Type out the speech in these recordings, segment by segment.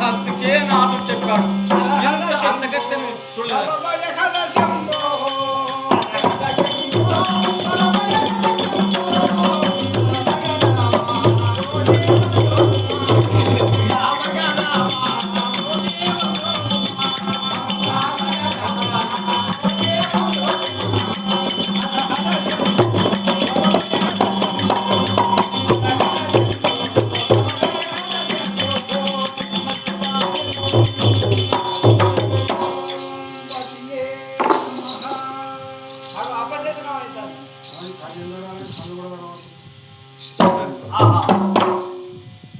అందుకే నాతో చెప్పాడు అంతకంటే చూడలేదు.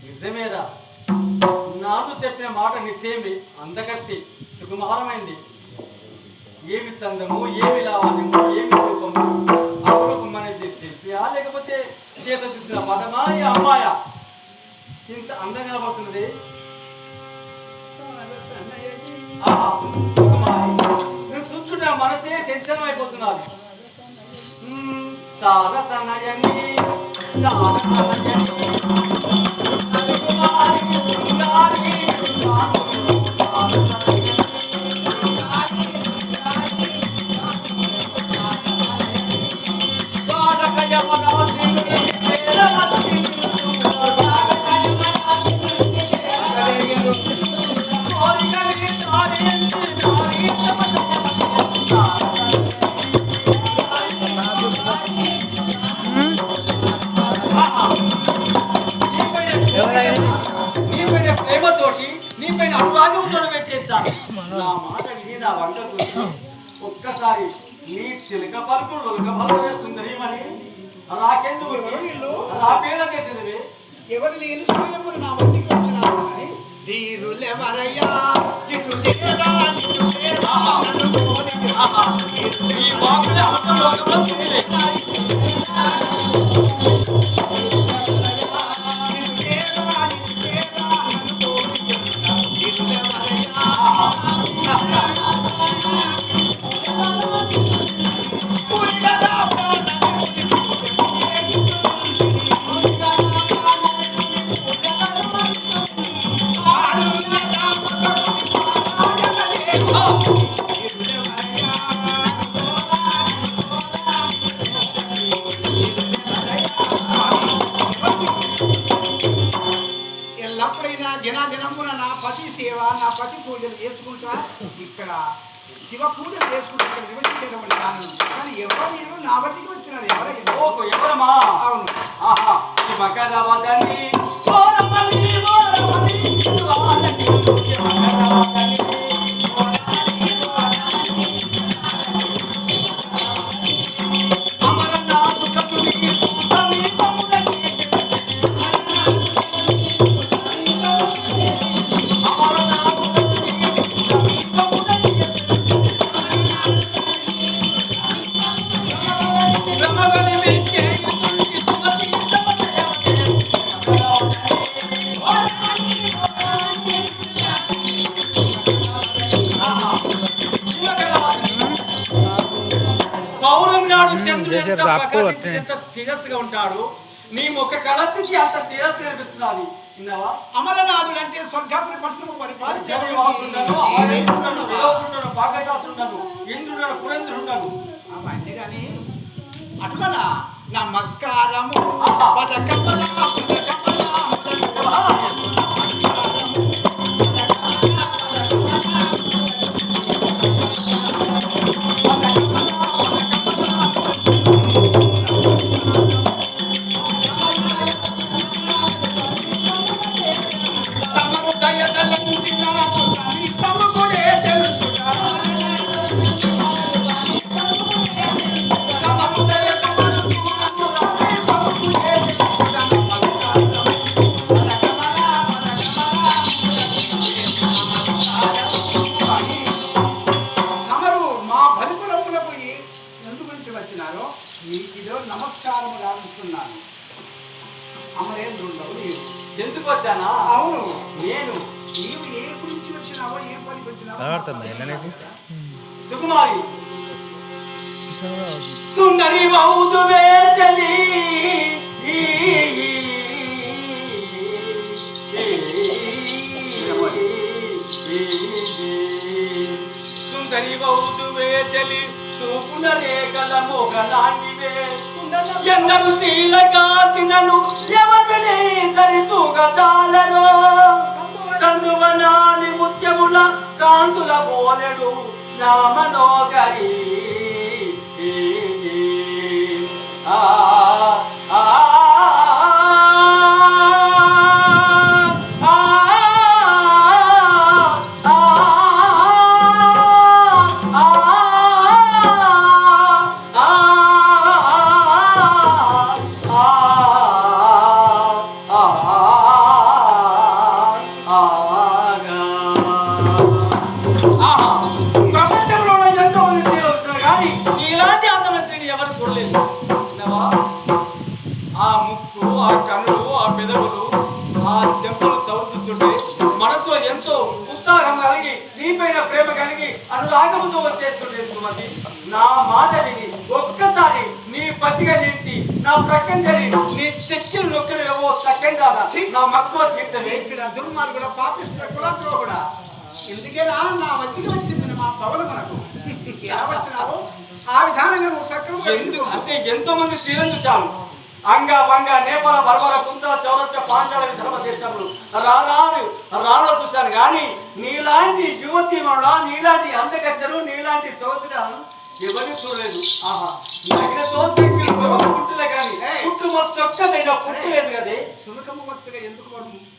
నిజమేరా, నాకు చెప్పిన మాట నిశ్చయమే. అందకత్తి సుకుమారమైంది. ఏమి చందము, ఏమి లావణ్యము, ఏమి రూపము, అపురూపం అనేది శిల్పియా లేకపోతే చేత దిద్దిన పదమా ఈ అమ్మాయా ఇంత అందంగా కనబడుతున్నది? సుకుమారి, నేను చూస్తుంటే మనసే సంచలనం అయిపోతున్నది. సారసనయని సారసనయని సుకుమారి సుందరి ప్రేమతోటి నీ పైన అనురాగంతో పెట్టేస్తాను. నా మాట విని నా వంట చూసి ఒక్కసారి నీ చిలక పలుకులు ఒలక పలుకు సుందరిమని నాకెందుకు నా పేరు చేసేది ఎవరు లేని సమయంలో నా వద్దకు వచ్చినారు కానీ ధీరులెవరయ్యా ఇటు లేరా ఇటు లేరా ఈ బాబులే అవసరం ఎల్లప్పుడైనా జనమున నా పతి సేవ నా పతి పూజలు చేసుకుంటా ఇక్కడ శివ పూజలు చేసుకుంటా ఇక్కడ నివసించేటప్పుడు కానీ ఎవరో మీరు నా వద్దకు వచ్చినారు. ఎవరమ్మా? అవును. ఆహా, ఈ మకరవదని తిరస్సుగా ఉంటాడు. నీ ఒక కళకి అంత తిరస్సు కనిపిస్తున్నది. అమరనాథుడు అంటే స్వర్గాపురి పట్టణము అవన్నీ కానీ అట్లనా నమస్కారము నమస్కారం రాస్తున్నాను. అమరేంద్రుడు ఎందుకు వచ్చానా? అవును, నేను నీవు ఏ గురించి వచ్చినావో ఏం పనికి వచ్చినావో సుకుమారి సుందరి బౌదువే చలి సుందరి బౌదువే చలి చూపున రేఖల మొగలాంటివే ఎందరు శీల కాచినను ఎవరిని సరితూగ చాలరో కందువనాని ముత్యముల కాంతుల బోలెడు నామనోగరి ఆ ఆ మనసులో ఎంతో ఉత్సాహం కలిగి నీపైన ప్రేమ కలిగి అనురాగముతో వచ్చేస్తుండే సుమతి. నా మాట విని ఒక్కసారి నీ పతిగా నిలిచి నా ప్రక్కన జరి నీ చెక్కిలు నొక్కలు ఏవో సెకండ్ నా మక్కువ తీర్చవే. ఇక్కడ దుర్మార్గుడ పాపిస్తున్న కులద్రోహుడా ఎందుకేనా నా వద్దకు వచ్చింది మా పవన మనకు ఎలా వచ్చినావో ఆ విధానంగా నువ్వు సక్రమంగా అంటే ఎంతో మంది తీరందు చాలు అంగ వంగ నేపాల బర్బర కుంతల చౌరస్త పాంచాల ధర్మ దేశంలో రాళ్ళు చూశాను కానీ నీలాంటి యువతి మనుడ నీలాంటి అందగత్తెలు నీలాంటి సొగసులను ఎవరు చూడలేదు. ఆహా నగినతో చెక్కిలు పుట్టులే కానీ పుట్టు మొత్తం పుట్టలేదు కదే. సునకము భక్తుగా ఎందుకు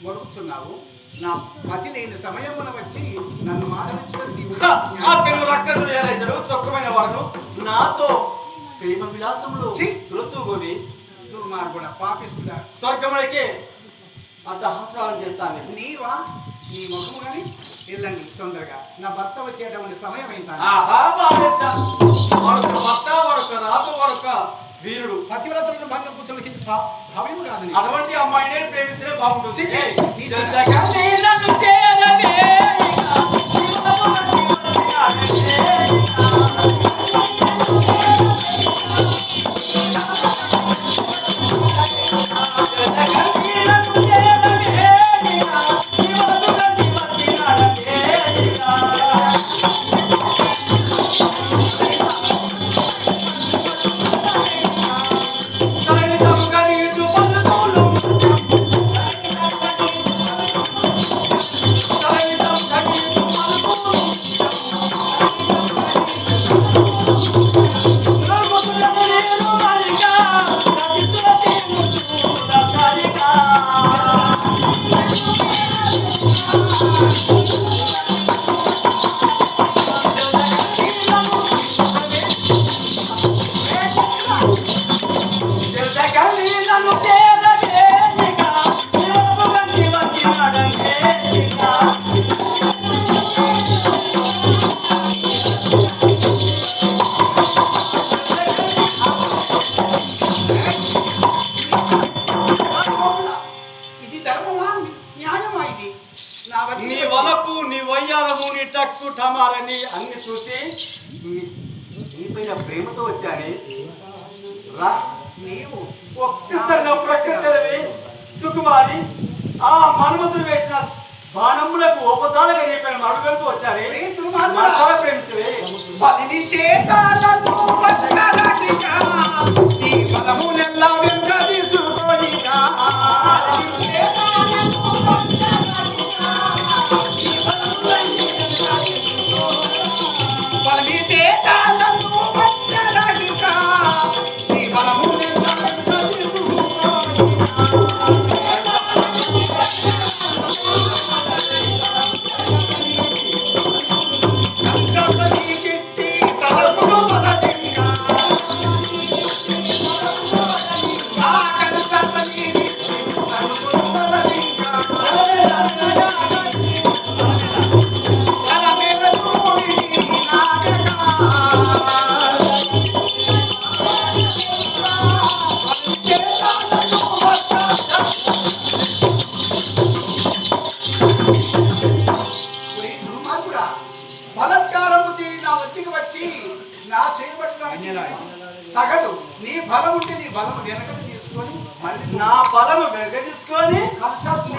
మరుగుతున్నావు? నా మతి లేని సమయమున వచ్చి నన్ను మాధవించుకొని రక్కసులు ఏదైతాడు చొక్కమైన వాడు నాతో ప్రేమ విలాసములు తులతూగోని దుర్మార్గుడ పాపిస్తుడా స్వర్గములకే అంత ఆస్వాదం చేస్తాను. నీవా నీ ముఖము కానీ వెళ్ళండి తొందరగా నా భర్త వచ్చేటువంటి సమయం అయిందా? వాడొక భర్త వాడొక రాజు వాడొక వీరుడు పతివ్రతలను భంగం పుత్రులకి భవ్యం కాదు. అటువంటి అమ్మాయిని ప్రేమిస్తేనే బాగుంటుంది. నీ వలపు నీ వయ్యాలము నీ టక్కు టమారని అన్ని చూసి నీపైన ప్రేమతో వచ్చానే రా. నీవు ఒక్కసారి నా ప్రకృతి సుకుమారి ఆ మన్మధుడు వేసిన బాణములకు ఉపదాలుగా నీపైన అడుగుతూ వచ్చానే మనసారా ప్రేమించవే. వట్టికి వచ్చి నా చేయబట్టి తగదు. నీ బలం ఉంటే నీ బలం వెనకలు తీసుకొని మళ్ళీ నా బలము వెనక తీసుకొని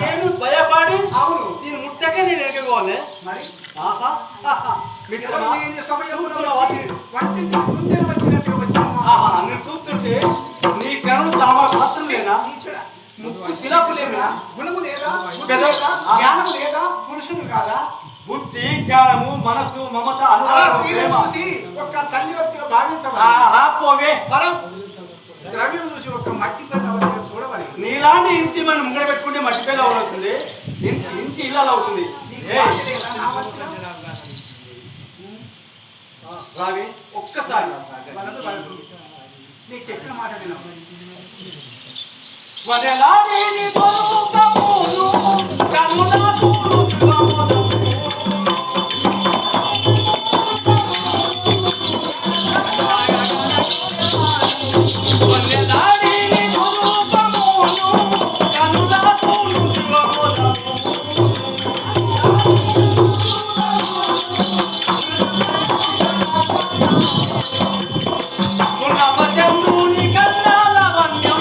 నేను భయపడి అవును నేను ముట్టకే నేను ఎగగోలే మరి ఆహా మిత్రమా నువ్వు చూస్తుంటే నీ కనులు తామర మాత్రం లేనా పిలపు లేదా గుణము లేదా జ్ఞానము లేదా పురుషుడు కాదా బుద్ధి జ్ఞానము మనసు మమత ఒక్క తల్లి వ్యక్తిగా భావించబోవే ద్రవ్యం చూసి ఒక మట్టి పిల్ల చూడవాలి. నీలాంటి ఇంటి మనం ముంగడ పెట్టుకుంటే మట్టి పిల్ల అవుతుంది, ఇంటి ఇల్లాలు అవుతుంది. రావి ఒక్కసారి నీకు చెప్పిన మాట వినవు. వదలాడేది పలుకమును కనులకు కమలము వదలాడేది పలుకమును కనులకు కమలము ఉన్నమచంద్రుని కల్లాల వన్యం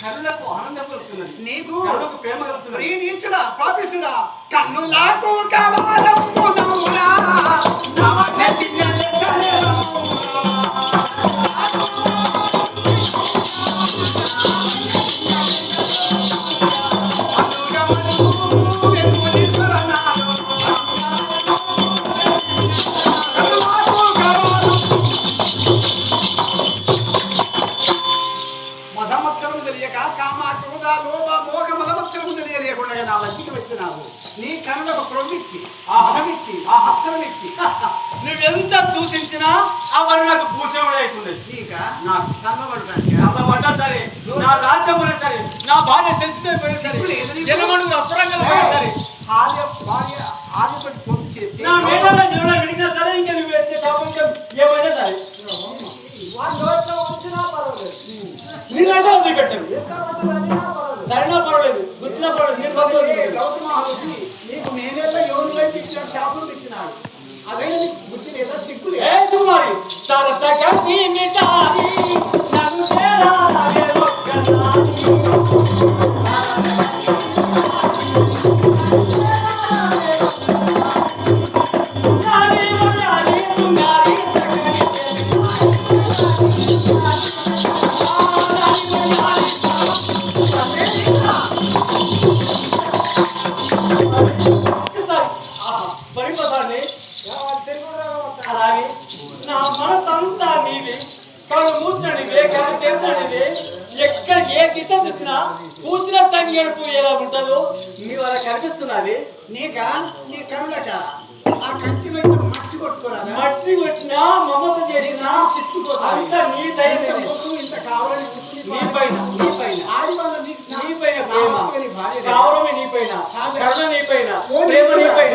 కనులకు ఆనందం కలుగుతున్నది, నీకు కనులకు ప్రేమ కలుగుతున్నది. నీచుడా పాపిస్తుడా కన్నులకు కావాలనుకున్నావురా మధమత్తరము తెలియక కామ క్రోధ లోభ మోహ మధమత్తరము తెలియకుండా నా వద్దకు వచ్చినావు. నీ కనులకు క్రొవ్విచ్చి ఆ మధమిచ్చి ఆ అక్షరమిచ్చి నువ్వెంత దూషించినా అవన్నీ నాకు భూషణుడు అవుతుంది. నీక నాకు కన్నబడటానికి పడ్డా సరే, నా రాజ్యం పోయినా సరే, నా భార్య సెన్సిటివ్ పోయినా సరే, జనమను అస్త్రంగా పోయినా సరే, ఆదిపడి పొంది చేస్తే నా మేడల్లో జనం విడిగినా సరే, ఇంకా నువ్వు ఎత్తే ప్రపంచం ఏమైనా సరే నేనైతే వదిలిపెట్టాను. సరైన పర్వాలేదు, గుర్తినా పర్వాలేదు, నేను గౌతమ నీకు మేనేళ్ళ యోని వైపు ఇచ్చిన షాపులు ఇచ్చినాడు. అదే నీకు గుర్తు లేదా చిక్కు ఏ కుమారి తరతకీ మిటాయి నన్ను చేరాలే ఒక్కసారి నాని వడాలి తుంగారి అలాగే నా మనసంతా నీవి, కళ్ళు మూసిననివే, కళ్ళు తెరిచిననివే, ఎక్కడ ఏ దిశ చూసినా పూచిన తంగేడు పువ్వు ఎలా ఉంటుందో నీవు అలా కనిపిస్తున్నావి. నీ కనులట ఆ కంటి మీద మట్టి కొట్టుకోరాదా? మట్టి కొట్టినా మమత చేసినా అంత నీ దయ ఇంత కావాలని నీ పైన ఆడి వాళ్ళ నీ పైన ప్రేమ, గౌరవం నీ పైన, కరుణ నీ పైన, ప్రేమ నీ పైన,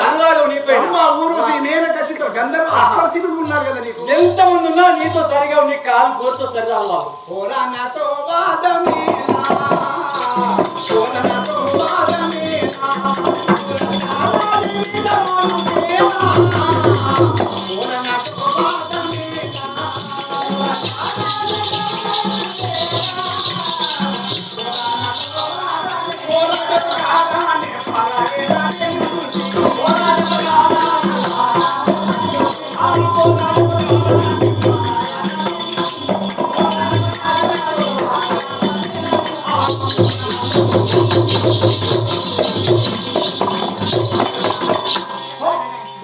అనురాగం నీ పైన, ఊరు మేన ఖచ్చిత గంధర్వ అప్రసిద్ధులు ఉన్నారు కదా నీకు. ఎంత మంది ఉన్నా నీతో సరిగా నీ కాలు కోరుతో సరిగా బాబు. ఓరా నాతో వాదమేనా, ఓరా నాతో వాదమేనా, ఓరా నాతో వాదమేనా.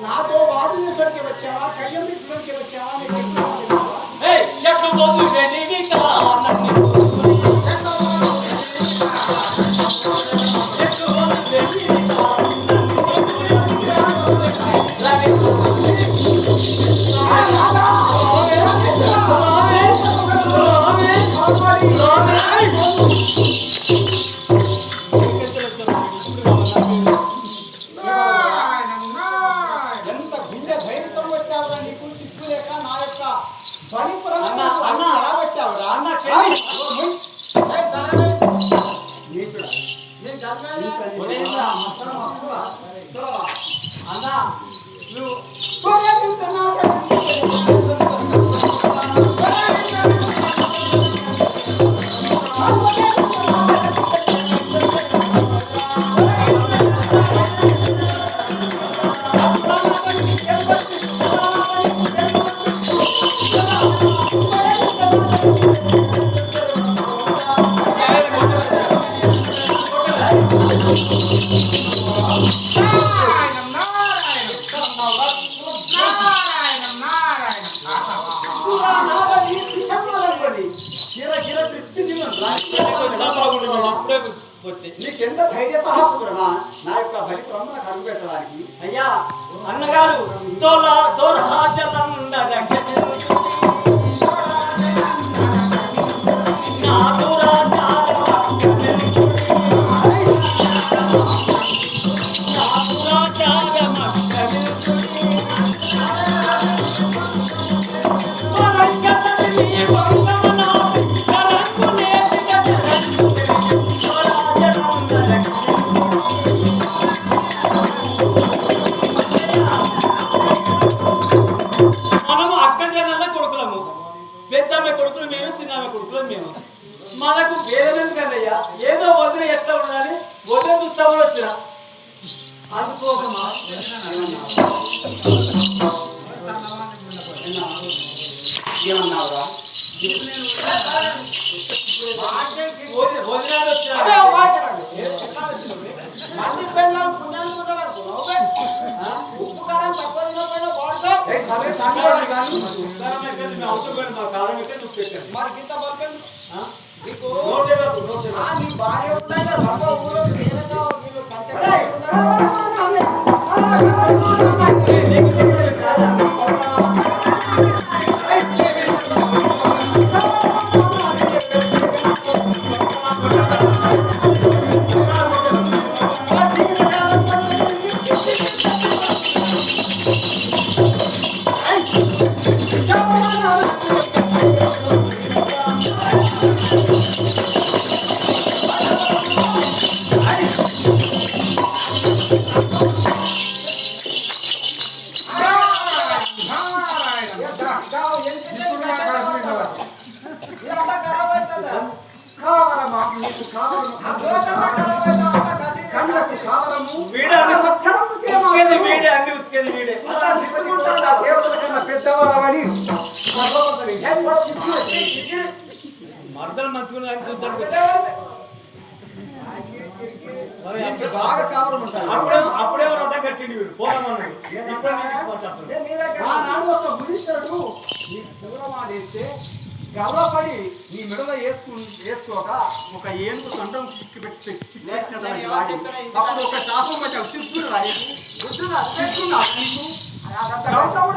నాతో వాదు చేసరికి వచ్చావా, కయ్యం తీసుకుని వచ్చావా? Come on. ఎంత గుండె ధైర్యంతో వచ్చావురా, నీకు చిక్కు లేక నా యొక్క బలిపురం రాబట్టావురా. అన్నా నువ్వు నీకెంత ధైర్య సాహసుకురా నా యొక్క బలి బ్రహ్మణ కడుగు పెట్టడానికి. అయ్యా అన్నగారు మనము అక్కజనల్ల కొడుకులము, పెద్దమ్మ కొడుకులు మీరు, చిన్నమ్మ కొడుకులు మేము. మనకు వేదన ఎందుకన్నయ్యా, ఏదో వదిన ఎట్లా ఉండాలి వదిన చూస్తామని వచ్చిన అందుకోసమా ఏమన్నావురా? వదినాలు వచ్చిన మంది పెళ్ళాలు పుణ్యాలు ఉప్పు కారం తక్కువ తినకపోయినా బాగుంటావు. మరి గింత బలిపెందు నీకు నీ భార్య ఉంటాయి కదా ఊళ్ళో వీళ్ళు మర్దలు మంచుకుని చూస్తాడు బాగా కావడం ఉంటాయి. అప్పుడే రథం కట్టిండి వీడు పోదామన్నాడు. మా నాన్న ఒక మునీశ్వరుడు నీ పూలమాల వేస్తే గర్వపడి నీ మెడలో వేసుకోక ఒక ఏనుగు సండం అప్పుడు ఒక శాపం వచ్చావు శివుడు రాయకు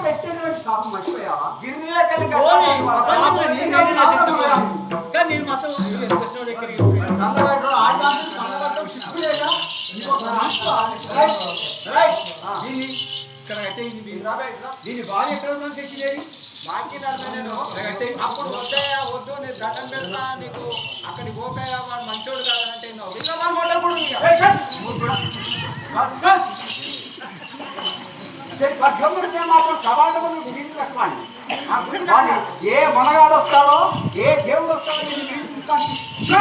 పెట్టేటువంటి శాపం మర్చిపోయావా? గిరినీలో దీని బాగా ఎక్కడ ఉందని తెచ్చిలేదు అప్పుడు వద్దు నేను దండం పెడతా నీకు అక్కడికి పోకాయ వాడు మంచోడు కాదంటే ఏ మనగాడు వస్తాడో ఏ దేవుడు వస్తాడో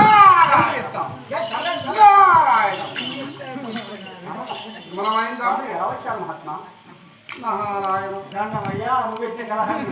మనం అయిందా ఎలా వచ్చాను మహాత్మా నారాయణ అయ్యా నువ్వు పెట్టిన కలహాన్ని